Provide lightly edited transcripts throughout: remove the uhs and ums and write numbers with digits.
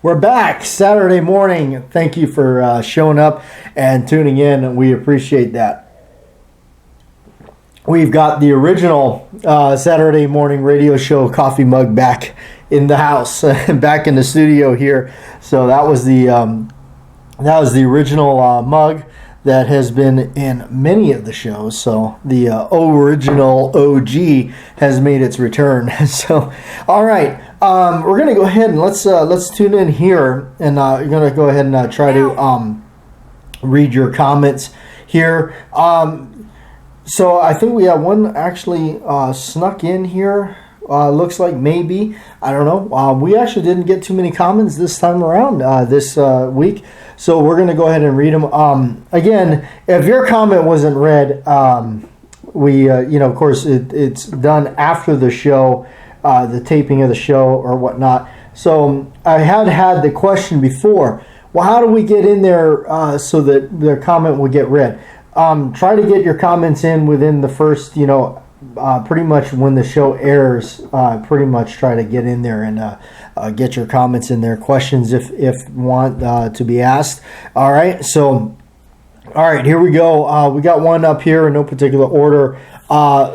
We're back Saturday morning. Thank you for showing up and tuning in. We appreciate that. We've got the original Saturday morning radio show coffee mug back in the house, back in the studio here. So that was the original mug that has been in many of the shows. So the original OG has made its return. So, all right. We're going to go ahead and let's tune in here, and you're going to go ahead and try to read your comments here. So I think we have one actually snuck in here. Looks like maybe. I don't know. We actually didn't get too many comments this time around this week. So we're going to go ahead and read them. Again, if your comment wasn't read, we, of course, it's done after the show. The taping of the show or whatnot. So I had the question before, well, how do we get in there so that their comment will get read? Try to get your comments in within the first, pretty much when the show airs, pretty much try to get in there and get your comments in there. Questions if want to be asked. All right, so, all right, here we go. We got one up here in no particular order.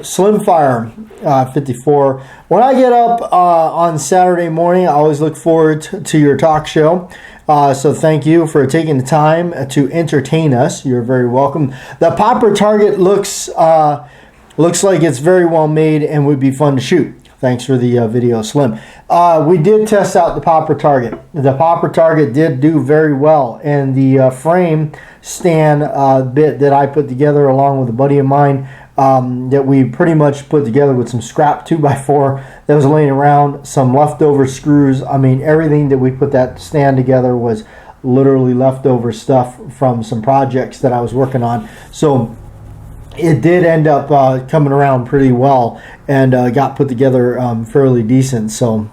Slim Firearm 54. When I get up on Saturday morning, I always look forward to your talk show. So thank you for taking the time to entertain us. You're very welcome. The popper target looks like it's very well made and would be fun to shoot. Thanks for the video, Slim. We did test out the popper target. The popper target did do very well, and the frame stand bit that I put together along with a buddy of mine that we pretty much put together with some scrap 2x4 that was laying around, some leftover screws. I mean, everything that we put that stand together was literally leftover stuff from some projects that I was working on. So it did end up coming around pretty well and got put together fairly decent. So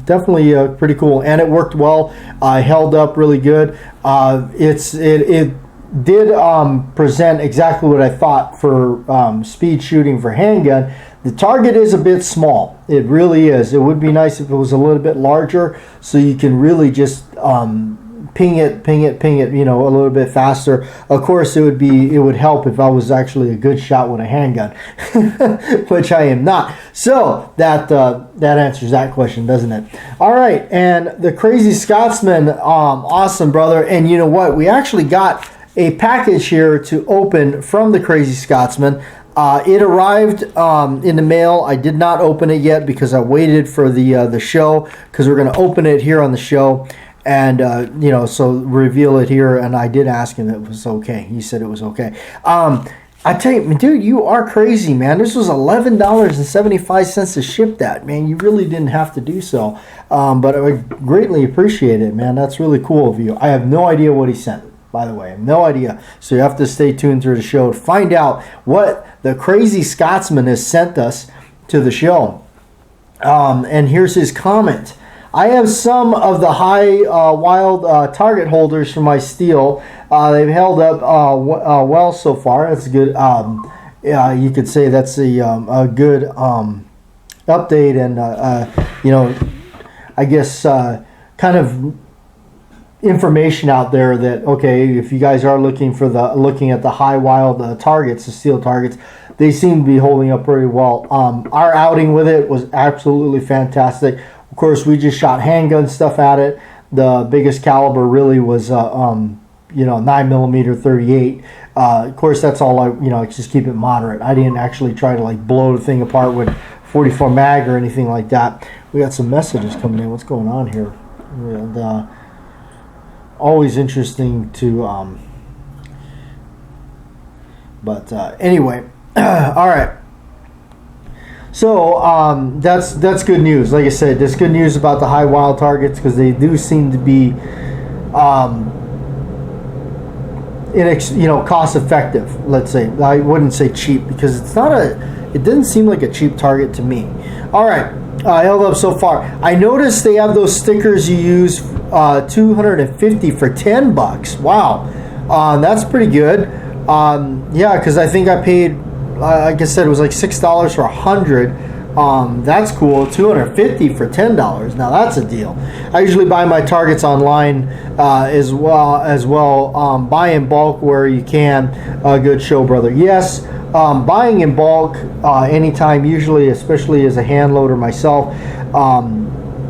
definitely pretty cool, and it worked well. Held up really good. It did present exactly what I thought for speed shooting for handgun. The target is a bit small. It really is. It would be nice if it was a little bit larger so you can really just ping it, a little bit faster. Of course, it would help if I was actually a good shot with a handgun, which I am not. So that answers that question, doesn't it? All right, and the Crazy Scotsman, awesome, brother. And you know what? We actually got a package here to open from the Crazy Scotsman. It arrived in the mail. I did not open it yet because I waited for the show, because we're going to open it here on the show. And, so reveal it here. And I did ask him if it was okay. He said it was okay. I tell you, dude, you are crazy, man. This was $11.75 to ship that, man. You really didn't have to do so. But I greatly appreciate it, man. That's really cool of you. I have no idea what he sent, by the way. I have no idea. So you have to stay tuned through the show to find out what the Crazy Scotsman has sent us to the show. And here's his comment. I have some of the high wild target holders for my steel. They've held up well so far. That's good. You could say that's a good update, and I guess kind of information out there that, okay, if you guys are looking at the high wild targets, the steel targets, they seem to be holding up pretty well. Our outing with it was absolutely fantastic. Of course, we just shot handgun stuff at it. The biggest caliber really was 9mm 38. Of course, that's all I just keep it moderate. I didn't actually try to blow the thing apart with 44 mag or anything like that. We got some messages coming in. What's going on here? And always interesting to anyway. All right. So that's good news. Like I said, there's good news about the high wild targets, because they do seem to be cost effective. Let's say, I wouldn't say cheap, because it didn't seem like a cheap target to me. All right, held up so far. I noticed they have those stickers you use, 250 for $10. Wow, that's pretty good. Yeah, because I think I paid, like I said, it was like $6 for 100. That's cool. $250 for $10. Now that's a deal. I usually buy my targets online as well. Buy in bulk where you can. Good show, brother. Yes, buying in bulk anytime, usually, especially as a hand loader myself,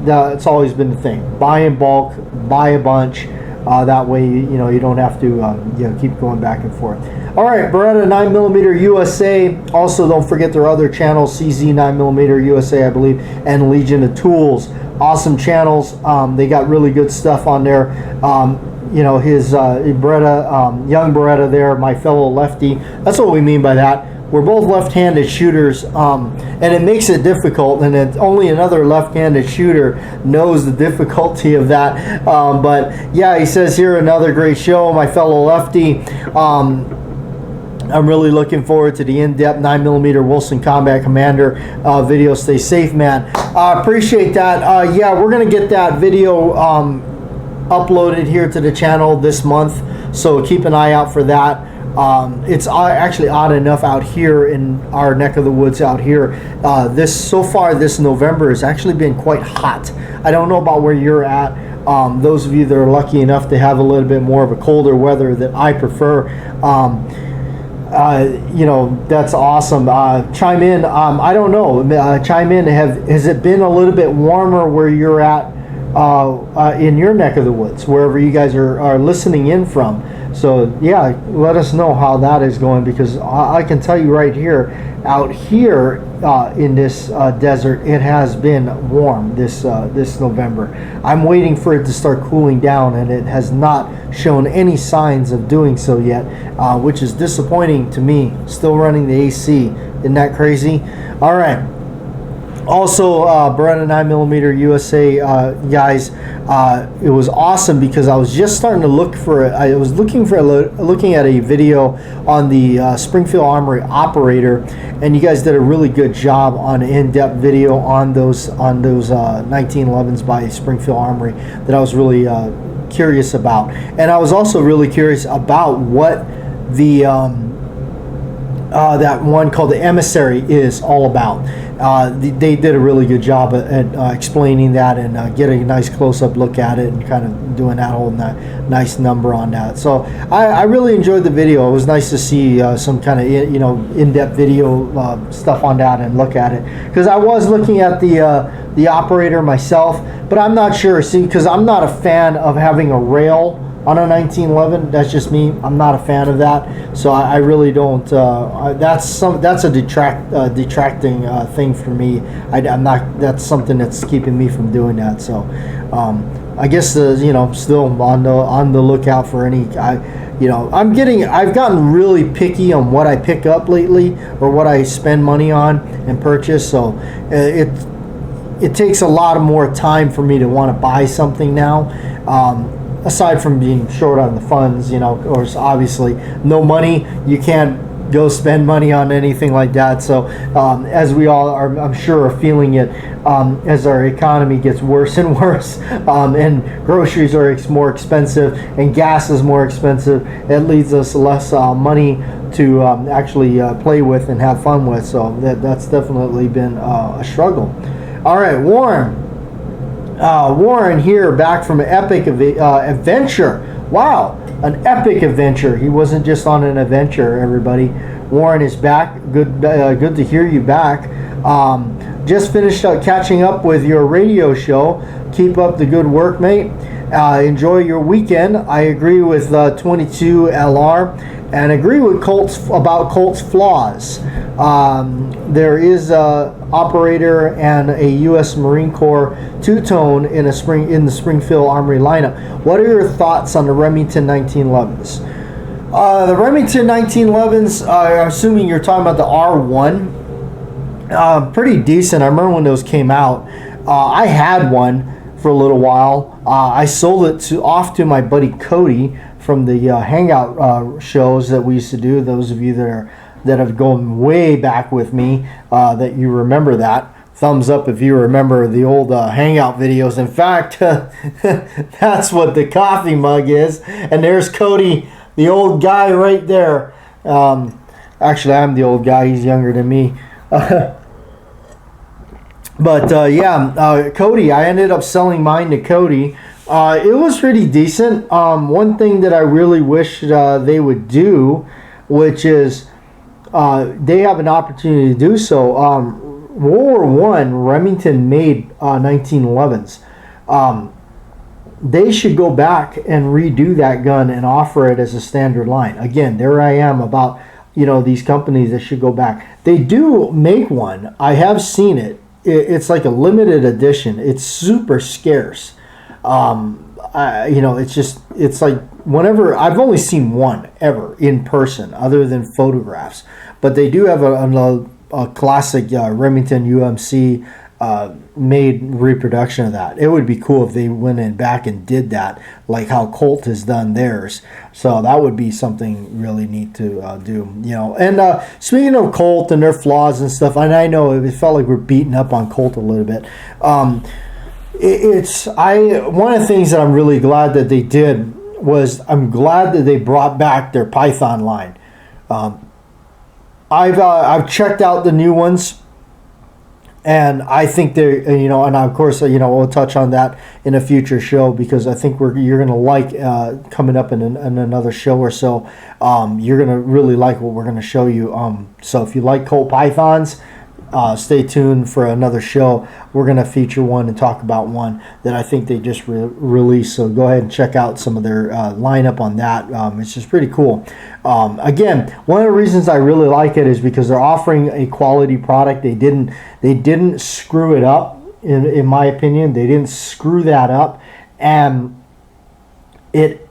it's always been the thing. Buy in bulk, buy a bunch. That way, you don't have to keep going back and forth. All right, Beretta 9mm USA. Also, don't forget their other channels, CZ 9mm USA, I believe, and Legion of Tools. Awesome channels. They got really good stuff on there. His Beretta, young Beretta there, my fellow lefty. That's what we mean by that. We're both left-handed shooters, and it makes it difficult, and only another left-handed shooter knows the difficulty of that. But yeah, he says here, another great show, my fellow lefty. I'm really looking forward to the in-depth 9mm Wilson Combat Commander video. Stay safe, man. Appreciate that. Yeah, we're going to get that video uploaded here to the channel this month, so keep an eye out for that. It's actually odd enough out here in our neck of the woods out here. So far this November has actually been quite hot. I don't know about where you're at. Those of you that are lucky enough to have a little bit more of a colder weather that I prefer, that's awesome. Chime in. I don't know. Chime in. Has it been a little bit warmer where you're at in your neck of the woods, wherever you guys are listening in from? So yeah, let us know how that is going, because I can tell you right here, out here in this desert, it has been warm this November. I'm waiting for it to start cooling down, and it has not shown any signs of doing so yet, which is disappointing to me. Still running the AC. Isn't that crazy? All right. Also, Beretta 9mm USA, guys, it was awesome because I was just starting to look for. I was looking at a video on the Springfield Armory operator, and you guys did a really good job on an in-depth video on those 1911s by Springfield Armory that I was really curious about, and I was also really curious about what the that one called the Emissary is all about. They did a really good job at explaining that and getting a nice close-up look at it and kind of doing that whole nice number on that. So I really enjoyed the video. It was nice to see some kind of in-depth video stuff on that and look at it, because I was looking at the operator myself, but I'm not sure. See, because I'm not a fan of having a rail on a 1911. That's just me. I'm not a fan of that, so I really don't. That's a detracting thing for me. I'm not. That's something that's keeping me from doing that. So I guess still on the lookout for any. I've gotten really picky on what I pick up lately or what I spend money on and purchase. So it takes a lot more time for me to want to buy something now. Aside from being short on the funds, or obviously no money, you can't go spend money on anything like that. So as we all are, I'm sure, are feeling it as our economy gets worse and worse, and groceries are more expensive and gas is more expensive, it leaves us less money to actually play with and have fun with. So that's definitely been a struggle. All right, Warren here, back from an epic adventure. Wow, an epic adventure. He wasn't just on an adventure, everybody. Warren is back. Good to hear you back. Just finished catching up with your radio show. Keep up the good work, mate. Enjoy your weekend. I agree with 22 LR and agree with Colt's flaws. There is a operator and a U.S. Marine Corps two-tone in the Springfield Armory lineup. What are your thoughts on the Remington 1911s? The Remington 1911s, assuming you're talking about the R1, pretty decent. I remember when those came out. I had one for a little while. I sold it off to my buddy Cody from the hangout shows that we used to do. Those of you that have gone way back with me, that you remember that. Thumbs up if you remember the old hangout videos. In fact, that's what the coffee mug is. And there's Cody, the old guy right there. Actually, I'm the old guy. He's younger than me. But Cody, I ended up selling mine to Cody. It was pretty decent. One thing that I really wish they would do, which is they have an opportunity to do so. World War I, Remington made 1911s. They should go back and redo that gun and offer it as a standard line. Again, there I am about these companies that should go back. They do make one. I have seen it. It's like a limited edition. It's super scarce. It's like whenever I've only seen one ever in person, other than photographs. But they do have a classic Remington UMC made reproduction of that. It would be cool if they went in back and did that, like how Colt has done theirs. So that would be something really neat to do. And speaking of Colt and their flaws and stuff, and I know it felt like we're beating up on Colt a little bit. One of the things that I'm really glad that they did was I'm glad that they brought back their Python line. I've checked out the new ones, and I think they're and of course we'll touch on that in a future show, because I think you're gonna like coming up in another show or so. You're gonna really like what we're gonna show you. So if you like Colt Pythons, stay tuned for another show. We're going to feature one and talk about one that I think they just released. So go ahead and check out some of their lineup on that. It's just pretty cool. Again, one of the reasons I really like it is because they're offering a quality product. They didn't screw it up, in my opinion. They didn't screw that up, and it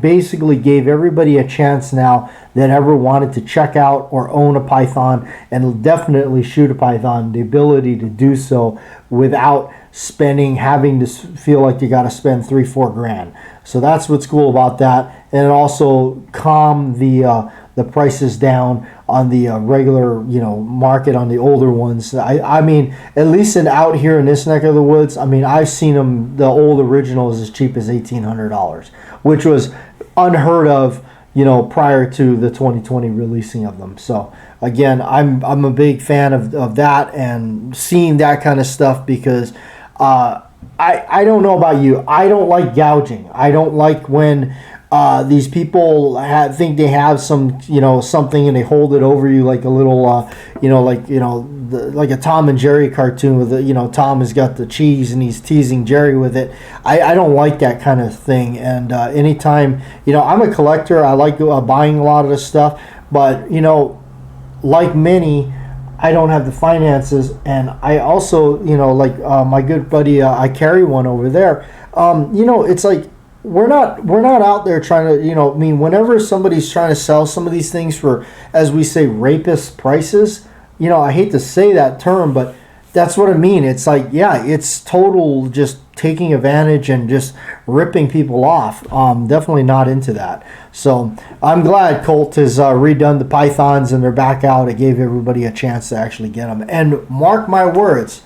basically gave everybody a chance now that ever wanted to check out or own a Python and definitely shoot a Python, the ability to do so without having to feel like you got to spend $3-4 grand. So that's what's cool about that, and it also calmed the prices down on the regular market on the older ones. I mean, at least out here in this neck of the woods, I mean, I've seen them, the old originals, as cheap as $1,800, which was unheard of prior to the 2020 releasing of them. So again, I'm a big fan of that and seeing that kind of stuff, because I don't know about you, I don't like gouging. I don't like when these people think they have some something and they hold it over you like a little like a Tom and Jerry cartoon with Tom has got the cheese and he's teasing Jerry with it. I don't like that kind of thing. And anytime I'm a collector, I like buying a lot of this stuff, but like many, I don't have the finances. And I also my good buddy, I carry one over there. It's like we're not out there trying to whenever somebody's trying to sell some of these things for, as we say, rapist prices, I hate to say that term, but that's what I mean. It's like, yeah, it's total just taking advantage and just ripping people off. Definitely not into that. So I'm glad Colt has redone the Pythons and they're back out. It gave everybody a chance to actually get them. And mark my words,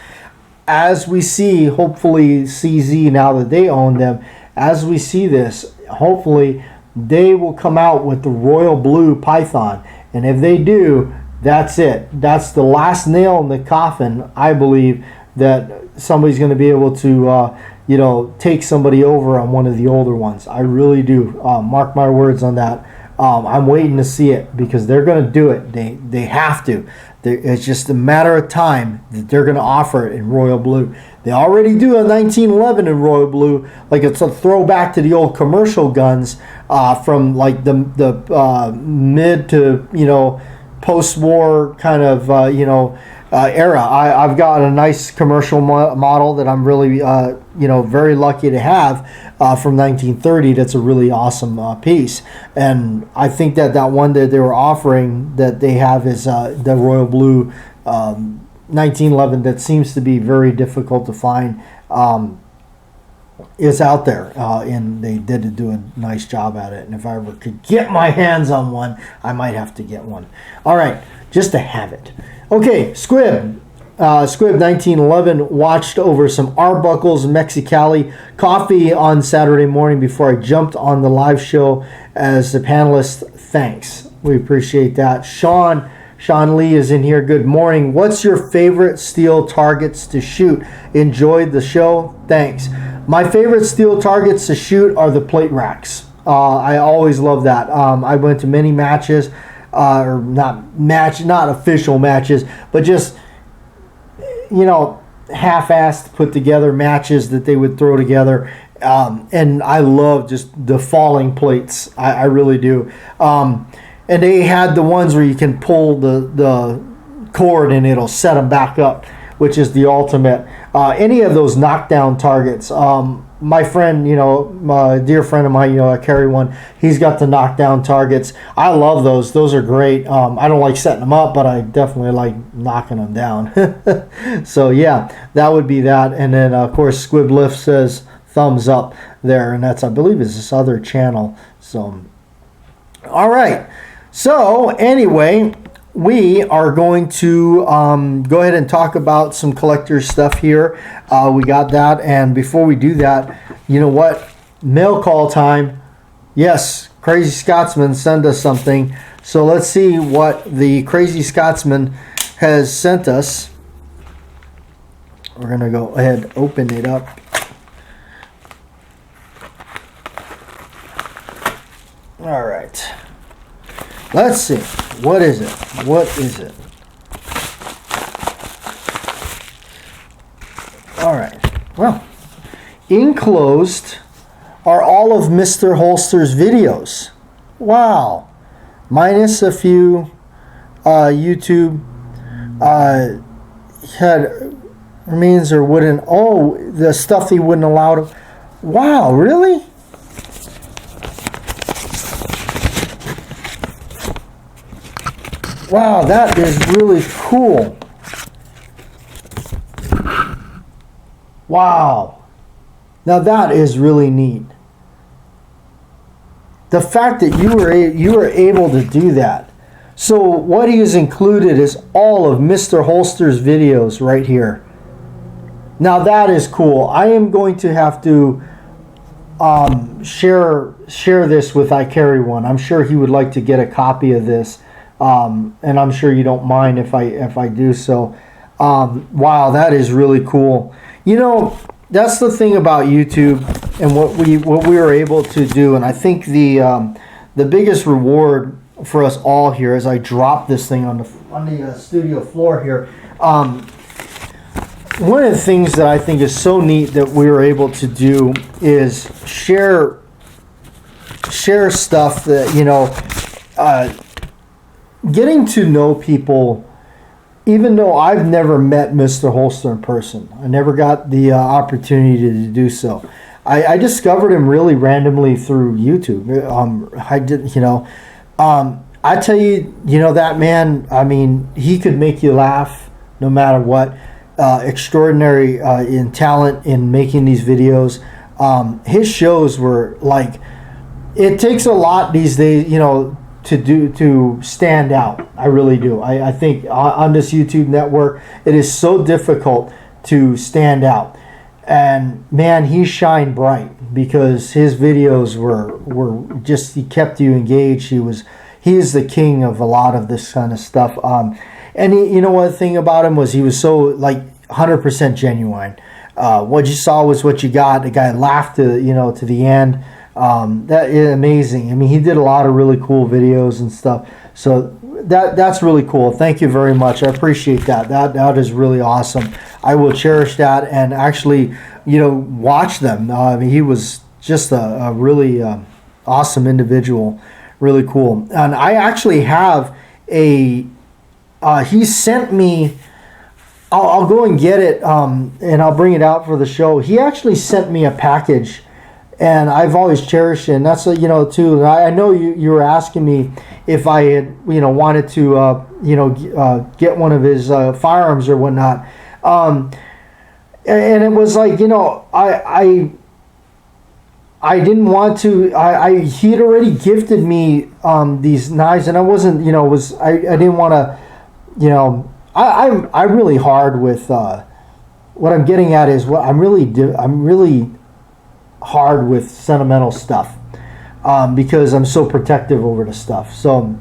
as we see, hopefully CZ, now that they own them, as we see this, hopefully they will come out with the royal blue Python. And if they do, that's it. That's the last nail in the coffin, I believe, that somebody's going to be able to, take somebody over on one of the older ones. I really do. Mark my words on that. I'm waiting to see it, because they're going to do it. They have to. It's just a matter of time that they're going to offer it in royal blue. They already do a 1911 in royal blue, like it's a throwback to the old commercial guns from like the mid to post-war kind of era. I've got a nice commercial model that I'm really very lucky to have from 1930. That's a really awesome piece, and I think that one that they were offering that they have is the royal blue 1911 that seems to be very difficult to find. Is out there, and they did do a nice job at it. And if I ever could get my hands on one, I might have to get one. All right, just to have it. Okay, Squib 1911 watched over some Arbuckles Mexicali coffee on Saturday morning before I jumped on the live show as the panelist. Thanks, we appreciate that. Sean Sean Lee is in here. Good morning. What's your favorite steel targets to shoot? Enjoyed the show. Thanks. My favorite steel targets to shoot are the plate racks. I always love that. I went to many matches, or not official matches, but just, half-assed put together matches that they would throw together. And I love just the falling plates. I really do. And they had the ones where you can pull the cord and it'll set them back up, which is the ultimate. Any of those knockdown targets. My friend, my dear friend of mine, I carry one. He's got the knockdown targets. I love those. Those are great. I don't like setting them up, but I definitely like knocking them down. So yeah, that would be that. And then of course Squib Lift says thumbs up there, and that's, I believe, is this other channel. So all right. So anyway, we are going to go ahead and talk about some collector stuff here. We got that, and before we do that, you know what? Mail call time. Yes, Crazy Scotsman send us something. So let's see what the Crazy Scotsman has sent us. We're going to go ahead and open it up. All right. Let's see. What is it? What is it? All right. Well, enclosed are all of Mr. Holster's videos. Wow. Minus a few YouTube had remains or wouldn't. Oh, the stuff he wouldn't allow to. Wow, really? Wow, that is really cool. Wow. Now that is really neat. The fact that you were able to do that. So what he has included is all of Mr. Holster's videos right here. Now that is cool. I am going to have to share this with I Carry One. I'm sure he would like to get a copy of this. And I'm sure you don't mind if I do so. Wow, that is really cool. That's the thing about YouTube and what we were able to do. And I think the biggest reward for us all here, as I drop this thing on the studio floor here, one of the things that I think is so neat that we were able to do is share stuff that getting to know people. Even though I've never met Mr. Holster in person, I never got the opportunity to do so. I discovered him really randomly through YouTube. I did, I tell you, that man. I mean, he could make you laugh no matter what. Extraordinary in talent in making these videos. His shows were like, it takes a lot these days, to stand out. I really do. I think on this YouTube network, it is so difficult to stand out. And man, he shined bright because his videos were just, he kept you engaged. He is the king of a lot of this kind of stuff. And one thing about him was he was so 100% genuine. What you saw was what you got. The guy laughed to the end. That is amazing. I mean, he did a lot of really cool videos and stuff. So that's really cool. Thank you very much. I appreciate that. That is really awesome. I will cherish that and actually, watch them. I mean, he was just a really awesome individual. Really cool. And I actually have he sent me, I'll go and get it, and I'll bring it out for the show. He actually sent me a package. And I've always cherished it, and that's too. I know you were asking me if I had wanted to get one of his firearms or whatnot, and it was like I didn't want to. He had already gifted me these knives, and I wasn't I didn't want to I'm really hard with what I'm getting at is what I'm really hard with sentimental stuff because I'm so protective over the stuff. So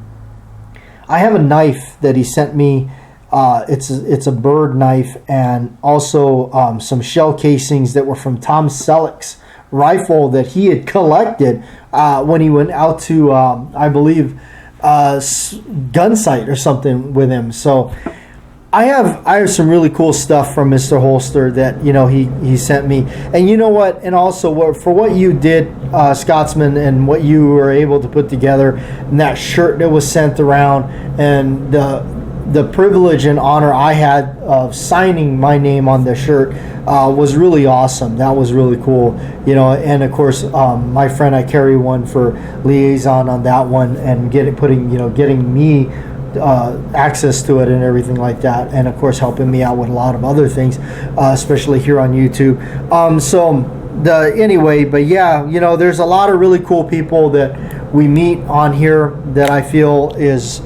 I have a knife that he sent me. It's a bird knife, and also some shell casings that were from Tom Selleck's rifle that he had collected when he went out to, I believe, gun sight or something with him. So I have some really cool stuff from Mr. Holster that, you know, he sent me. And you know what? And also for what you did, Scotsman, and what you were able to put together, and that shirt that was sent around, and the privilege and honor I had of signing my name on the shirt was really awesome. That was really cool, you know. And of course, my friend, I carry one for liaison on that one, and getting me access to it and everything like that, and of course helping me out with a lot of other things, especially here on YouTube. But yeah, you know, there's a lot of really cool people that we meet on here that I feel is,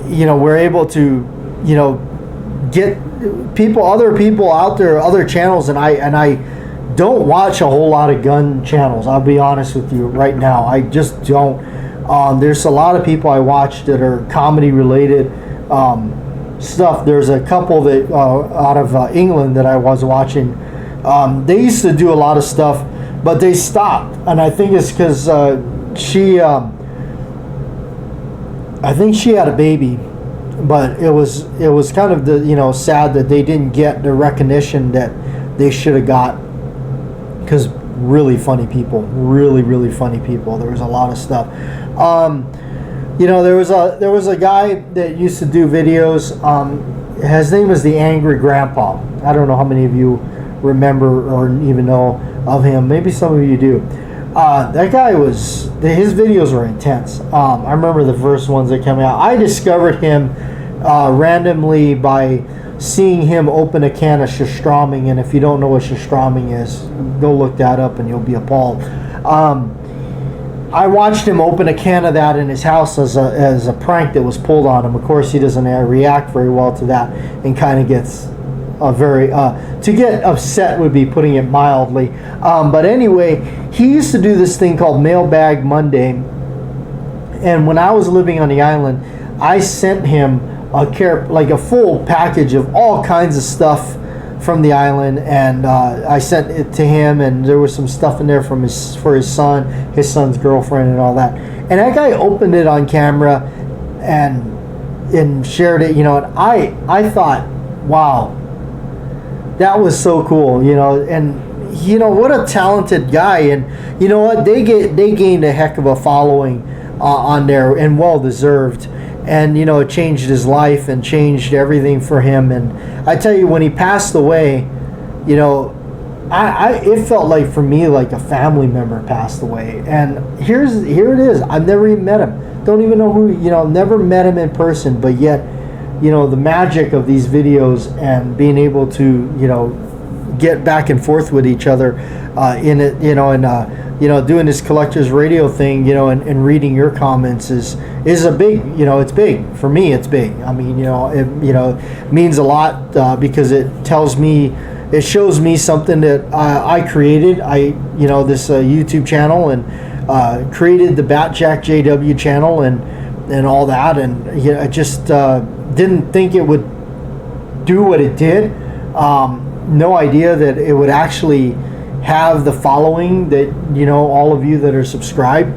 you know, we're able to, you know, get other people out there, other channels, and I don't watch a whole lot of gun channels. I'll be honest with you right now. I just don't. There's a lot of people I watch that are comedy related stuff. There's a couple that out of England that I was watching. They used to do a lot of stuff, but they stopped, and I think it's because she had a baby, but it was kind of sad that they didn't get the recognition that they should have got, because really funny people, really funny people. There was a lot of stuff. You know, there was a guy that used to do videos. His name is the Angry Grandpa. I don't know how many of you remember or even know of him. Maybe some of you do. That guy his videos were intense. I remember the first ones that came out. I discovered him randomly by seeing him open a can of Surströmming, and if you don't know what Surströmming is, go look that up and you'll be appalled. I watched him open a can of that in his house as a prank that was pulled on him. Of course, he doesn't react very well to that, and kind of gets to get upset would be putting it mildly. But anyway, he used to do this thing called Mailbag Monday, and when I was living on the island, I sent him a full package of all kinds of stuff from the island, and I sent it to him, and there was some stuff in there for his son's girlfriend, and all that. And that guy opened it on camera and shared it, you know. And I thought, wow, that was so cool, you know. And you know, what a talented guy. And you know what, they gained a heck of a following on there, and well deserved. And you know, it changed his life and changed everything for him. And I tell you, when he passed away, you know, it felt like, for me, like a family member passed away. And here it is. I've never even met him. Don't even know who, you know, never met him in person. But yet, you know, the magic of these videos and being able to, you know, get back and forth with each other in it, you know, and you know, doing this collector's radio thing, you know, and reading your comments is a big, you know, it's big for me. It's big. I mean, you know, it means a lot because it shows me something that I created. This YouTube channel, and created the Batjack JW channel and all that, and you know, I just didn't think it would do what it did. No idea that it would actually have the following that, you know, all of you that are subscribed.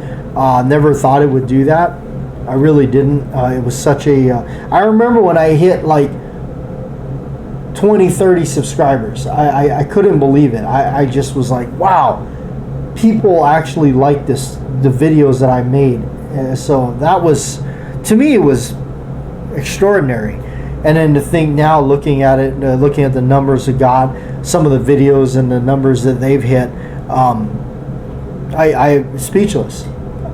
Never thought it would do that. I really didn't. It was such a I remember when I hit like 20-30 subscribers, I couldn't believe it. I just was like, wow, people actually like the videos that I made. So that was, to me, it was extraordinary. And then to think now, looking at it, looking at the numbers it got, some of the videos and the numbers that they've hit, I'm speechless.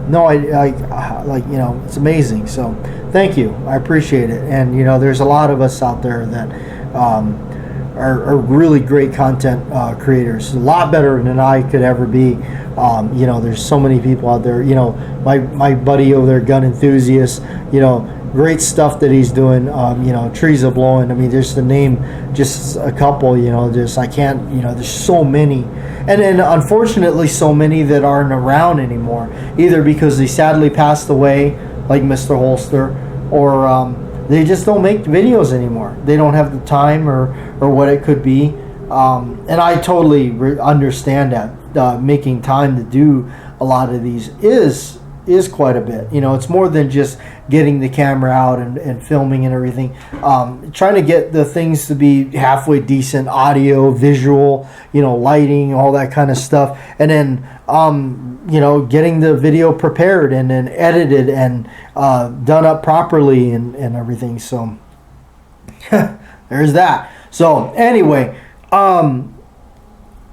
No, I like, you know, it's amazing. So thank you. I appreciate it. And, you know, there's a lot of us out there that are really great content creators, a lot better than I could ever be. You know, there's so many people out there. You know, my buddy over there, Gun Enthusiast, you know, great stuff that he's doing. You know, Trees Are Blowing. I mean, just to name just a couple, you know, I can't, you know, there's so many. And then unfortunately so many that aren't around anymore, either because they sadly passed away, like Mr. Holster, or they just don't make videos anymore. They don't have the time or what it could be. And I totally understand that making time to do a lot of these is quite a bit. You know, it's more than just getting the camera out and filming and everything. Trying to get the things to be halfway decent, audio, visual, you know, lighting, all that kind of stuff. And then, you know, getting the video prepared and then edited and done up properly and everything. So there's that. So anyway,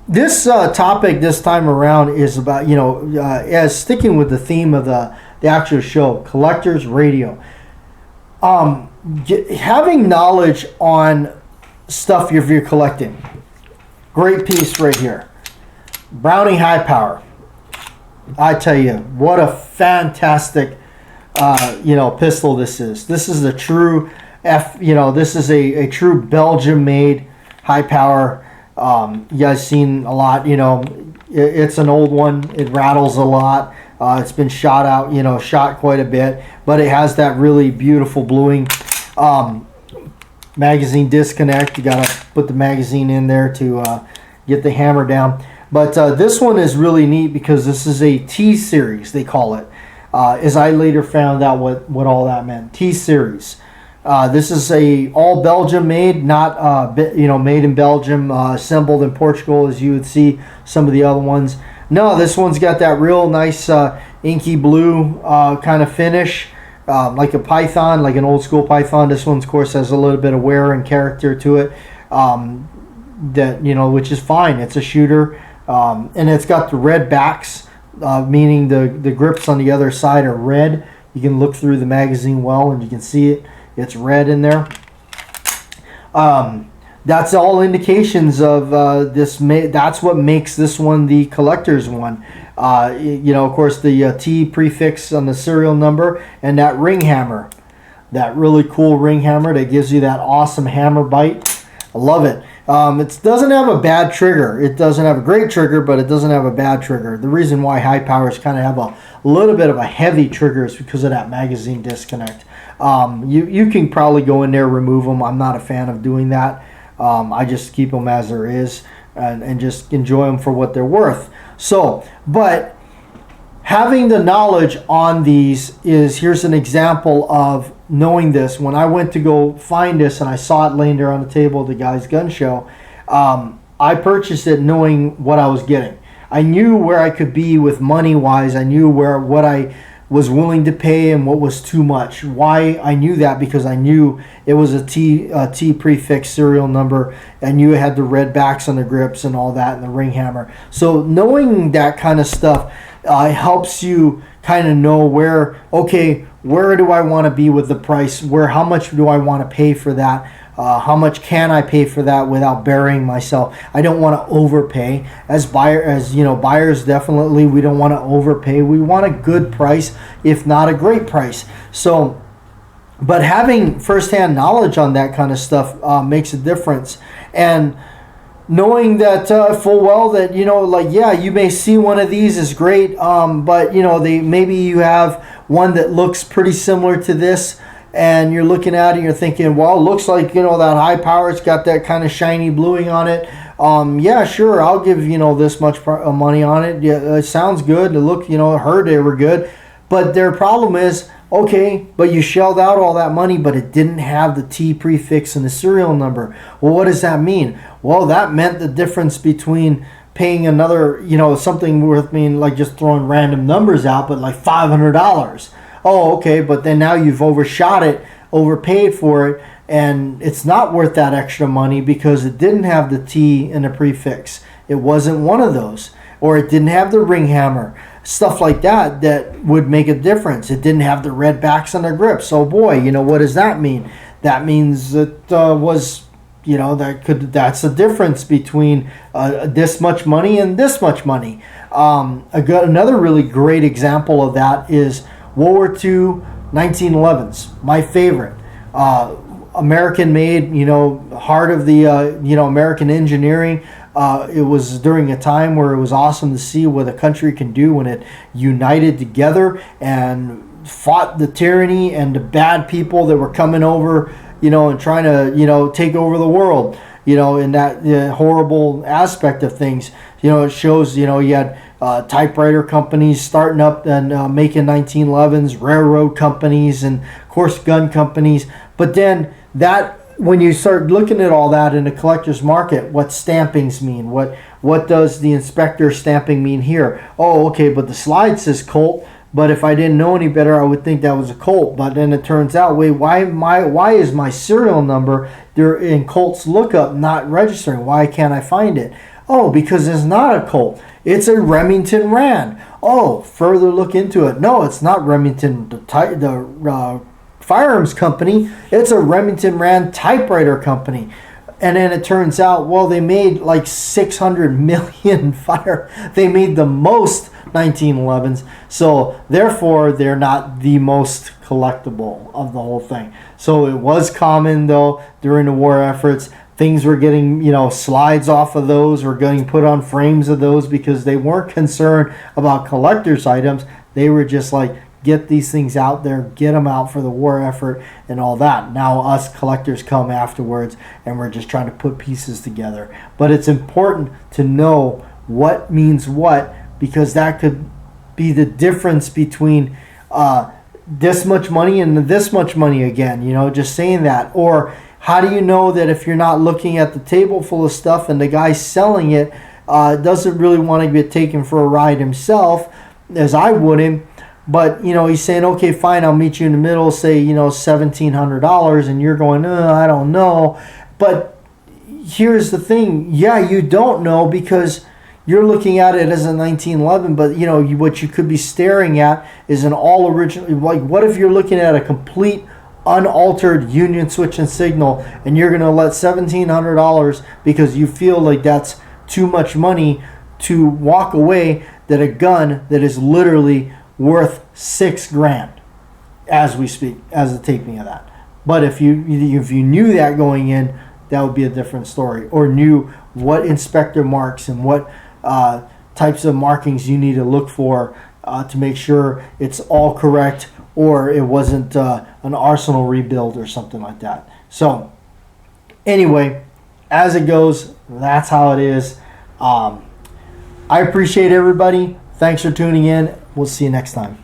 this topic this time around is about, you know, as sticking with the theme of the actual show, collector's radio. Having knowledge on stuff if you're collecting. Great piece right here. Browning High Power. I tell you, what a fantastic, you know, pistol this is. This is a true this is a true Belgium-made high power. You guys seen a lot, you know, it's an old one. It rattles a lot. It's been shot out, you know, shot quite a bit, but it has that really beautiful bluing magazine disconnect. You got to put the magazine in there to get the hammer down. But this one is really neat because this is a T series, they call it. As I later found out what all that meant. T series. This is a all Belgium made, not you know, made in Belgium, assembled in Portugal as you would see some of the other ones. No, this one's got that real nice inky blue kind of finish, like a Python, like an old school Python. This one, of course, has a little bit of wear and character to it, that, you know, which is fine. It's a shooter, and it's got the red backs, meaning the grips on the other side are red. You can look through the magazine well, and you can see it. It's red in there. That's all indications of this. That's what makes this one the collector's one. You know, of course, the T prefix on the serial number and that ring hammer. That really cool ring hammer that gives you that awesome hammer bite. I love it. It doesn't have a bad trigger. It doesn't have a great trigger, but it doesn't have a bad trigger. The reason why high powers kind of have a little bit of a heavy trigger is because of that magazine disconnect. You can probably go in there, remove them. I'm not a fan of doing that. I just keep them as there is and just enjoy them for what they're worth. So, but having the knowledge on these here's an example of knowing this. When I went to go find this and I saw it laying there on the table at the guy's gun show, I purchased it knowing what I was getting. I knew where I could be with money wise. I knew what I was willing to pay and what was too much. Why I knew that? Because I knew it was a T prefix serial number. I knew it had the red backs on the grips and all that and the ring hammer. So knowing that kind of stuff helps you kind of know where do I want to be with the price? How much do I want to pay for that? How much can I pay for that without burying myself? I don't want to overpay. As buyers definitely, we don't want to overpay. We want a good price, if not a great price. So, but having firsthand knowledge on that kind of stuff makes a difference. And knowing that full well that, you know, like, yeah, you may see one of these is great, but, you know, maybe you have one that looks pretty similar to this, and you're looking at it and you're thinking, well, it looks like, you know, that high power, it's got that kind of shiny bluing on it. Yeah, sure, I'll give, you know, this much money on it. Yeah, it sounds good. It looked, you know, heard they were good. But their problem is, okay, but you shelled out all that money, but it didn't have the T prefix and the serial number. Well, what does that mean? Well, that meant the difference between paying another, you know, something worth mean like just throwing random numbers out, but like $500. Oh, okay, but then now you've overshot it, overpaid for it, and it's not worth that extra money because it didn't have the T in the prefix. It wasn't one of those. Or it didn't have the ring hammer. Stuff like that would make a difference. It didn't have the red backs on the grips. So boy, you know, what does that mean? That means that you know, that's the difference between this much money and this much money. Another really great example of that is World War II 1911s, my favorite. American made, you know, heart of the, you know, American engineering. It was during a time where it was awesome to see what a country can do when it united together and fought the tyranny and the bad people that were coming over, and trying to, take over the world, in that horrible aspect of things. It shows, you had typewriter companies starting up and making 1911s, railroad companies, and of course gun companies. But then when you start looking at all that in a collector's market, what stampings mean? What does the inspector stamping mean here? Oh, okay, but the slide says Colt. But if I didn't know any better, I would think that was a Colt. But then it turns out, wait, why is my serial number there in Colt's lookup not registering? Why can't I find it? Oh, because it's not a Colt. It's a Remington Rand. Oh, further look into it. No, it's not Remington, the Firearms company. It's a Remington Rand typewriter company. And then it turns out, well, they made like 600 million They made the most 1911s. So therefore, they're not the most collectible of the whole thing. So it was common, though, during the war efforts. Things were getting, slides off of those, or getting put on frames of those, because they weren't concerned about collector's items. They were just like, get these things out there, get them out for the war effort and all that. Now us collectors come afterwards, and we're just trying to put pieces together. But it's important to know what means what, because that could be the difference between this much money and this much money again, just saying that. Or how do you know that if you're not looking at the table full of stuff and the guy selling it doesn't really want to get taken for a ride himself, as I wouldn't, but he's saying, okay, fine, I'll meet you in the middle, say $1,700, and you're going, I don't know. But here's the thing, you don't know, because you're looking at it as a 1911, but what you could be staring at is an all original. Like, what if you're looking at a complete unaltered Union switch and signal, and you're going to let $1,700 because you feel like that's too much money to walk away, that a gun that is literally worth $6,000 as we speak, as the taping of that. But if you knew that going in, that would be a different story, or knew what inspector marks and what types of markings you need to look for to make sure it's all correct, or it wasn't an arsenal rebuild or something like that. So anyway, as it goes, that's how it is. I appreciate everybody. Thanks for tuning in. We'll see you next time.